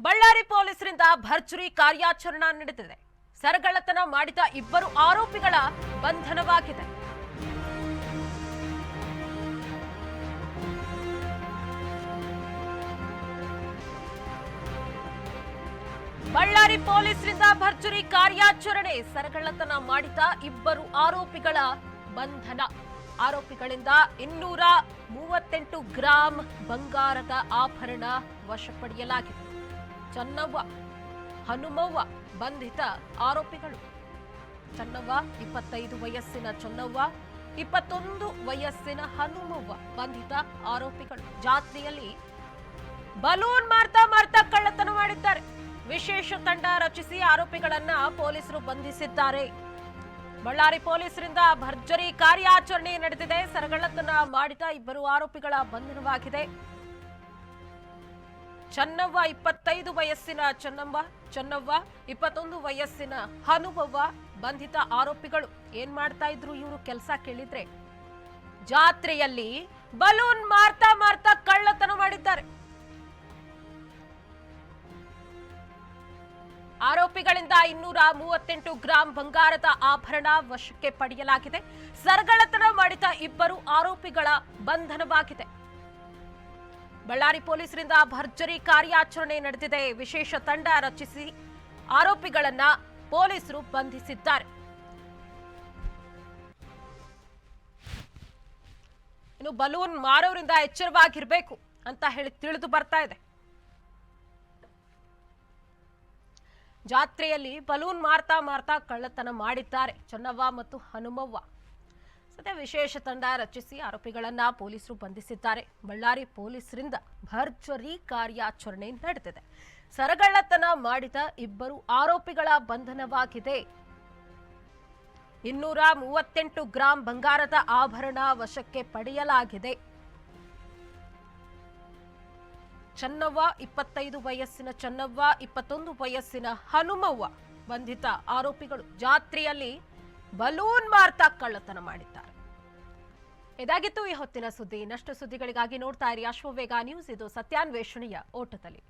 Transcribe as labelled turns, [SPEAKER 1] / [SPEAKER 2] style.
[SPEAKER 1] ಬಳ್ಳಾರಿ ಪೊಲೀಸರಿಂದ ಭರ್ಜರಿ ಕಾರ್ಯಾಚರಣೆ ನಡೆದಿದೆ. ಸರಗಳ್ಳತನ ಮಾಡಿದ ಇಬ್ಬರು ಆರೋಪಿಗಳ ಬಂಧನವಾಗಿದೆ. ಬಳ್ಳಾರಿ ಪೊಲೀಸರಿಂದ ಭರ್ಜರಿ ಕಾರ್ಯಾಚರಣೆ. ಸರಗಳ್ಳತನ ಮಾಡಿದ ಇಬ್ಬರು ಆರೋಪಿಗಳ ಬಂಧನ. ಆರೋಪಿಗಳಿಂದ 238 ಗ್ರಾಂ ಬಂಗಾರದ ಆಭರಣ ವಶಪಡಿಸಲಾಗಿದೆ. ಚನ್ನವ್ವ, ಹನುಮವ್ವ ಬಂಧಿತ ಆರೋಪಿಗಳು. ಚನ್ನವ್ವ 25 ವಯಸ್ಸಿನ ಚನ್ನವ್ವ, 21 ವಯಸ್ಸಿನ ಹನುಮವ್ವ ಬಂಧಿತ ಆರೋಪಿಗಳು. ಜಾತ್ರೆಯಲ್ಲಿ ಬಲೂನ್ ಮಾರ್ತಾ ಕಳ್ಳತನ ಮಾಡಿದ್ದಾರೆ. ವಿಶೇಷ ತಂಡ ರಚಿಸಿ ಆರೋಪಿಗಳನ್ನ ಪೊಲೀಸರು ಬಂಧಿಸಿದ್ದಾರೆ. ಬಳ್ಳಾರಿ ಪೊಲೀಸರಿಂದ ಭರ್ಜರಿ ಕಾರ್ಯಾಚರಣೆ ನಡೆದಿದೆ. ಸರಗಳ್ಳತನ ಮಾಡಿದ ಇಬ್ಬರು ಆರೋಪಿಗಳ ಬಂಧನವಾಗಿದೆ. ಚನ್ನವ್ವ 25 ವಯಸ್ಸಿನ ಚನ್ನವ್ವ 21 ವಯಸ್ಸಿನ ಹನುಮವ್ವ ಬಂಧಿತ ಆರೋಪಿಗಳು. ಏನ್ ಮಾಡ್ತಾ ಇದ್ರು ಇವರು ಕೆಲಸ ಕೇಳಿದ್ರೆ? ಜಾತ್ರೆಯಲ್ಲಿ ಬಲೂನ್ ಮಾರ್ತಾ ಕಳ್ಳತನ ಮಾಡಿದ್ದಾರೆ. ಆರೋಪಿಗಳಿಂದ 238 ಗ್ರಾಂ ಬಂಗಾರದ ಆಭರಣ ವಶಕ್ಕೆ ಪಡೆಯಲಾಗಿದೆ. ಸರಗಳ್ಳತನ ಮಾಡಿದ ಇಬ್ಬರು ಆರೋಪಿಗಳ ಬಂಧನವಾಗಿದೆ. ಬಳ್ಳಾರಿ ಪೊಲೀಸರಿಂದ ಭರ್ಜರಿ ಕಾರ್ಯಾಚರಣೆ ನಡೆದಿದೆ. ವಿಶೇಷ ತಂಡ ರಚಿಸಿ ಆರೋಪಿಗಳನ್ನ ಪೊಲೀಸರು ಬಂಧಿಸಿದ್ದಾರೆ. ಇನ್ನು ಬಲೂನ್ ಮಾರೋರಿಂದ ಎಚ್ಚರವಾಗಿರಬೇಕು ಅಂತ ಹೇಳಿ ತಿಳಿದು ಬರ್ತಾ ಇದೆ. ಜಾತ್ರೆಯಲ್ಲಿ ಬಲೂನ್ ಮಾರ್ತಾ ಕಳ್ಳತನ ಮಾಡಿದ್ದಾರೆ ಚನ್ನವ್ವ ಮತ್ತು ಹನುಮವ್ವ. ಸದ್ಯ ವಿಶೇಷ ತಂಡ ರಚಿಸಿ ಆರೋಪಿಗಳನ್ನ ಪೊಲೀಸರು ಬಂಧಿಸಿದ್ದಾರೆ. ಬಳ್ಳಾರಿ ಪೊಲೀಸರಿಂದ ಭರ್ಜರಿ ಕಾರ್ಯಾಚರಣೆ ನಡೆದಿದೆ. ಸರಗಳ್ಳತನ ಮಾಡಿದ ಇಬ್ಬರು ಆರೋಪಿಗಳ ಬಂಧನವಾಗಿದೆ. 238 ಗ್ರಾಂ ಬಂಗಾರದ ಆಭರಣ ವಶಕ್ಕೆ ಪಡೆಯಲಾಗಿದೆ. ಚನ್ನವ್ವ 25 ವಯಸ್ಸಿನ ಚನ್ನವ್ವ, 21 ವಯಸ್ಸಿನ ಹನುಮವ್ವ ಬಂಧಿತ ಆರೋಪಿಗಳು. ಜಾತ್ರೆಯಲ್ಲಿ ಬಲೂನ್ ಮಾರ್ತಾ ಕಳ್ಳತನ ಮಾಡಿದ್ದಾರೆ. ಇದಾಗಿತ್ತು ಈ ಹೊತ್ತಿನ ಸುದ್ದಿ. ಇನ್ನಷ್ಟು ಸುದ್ದಿಗಳಿಗಾಗಿ ನೋಡ್ತಾ ಇರಿ ಅಶ್ವವೇಗ ನ್ಯೂಸ್. ಇದು ಸತ್ಯಾನ್ವೇಷಣೆಯ ಓಟದಲ್ಲಿ.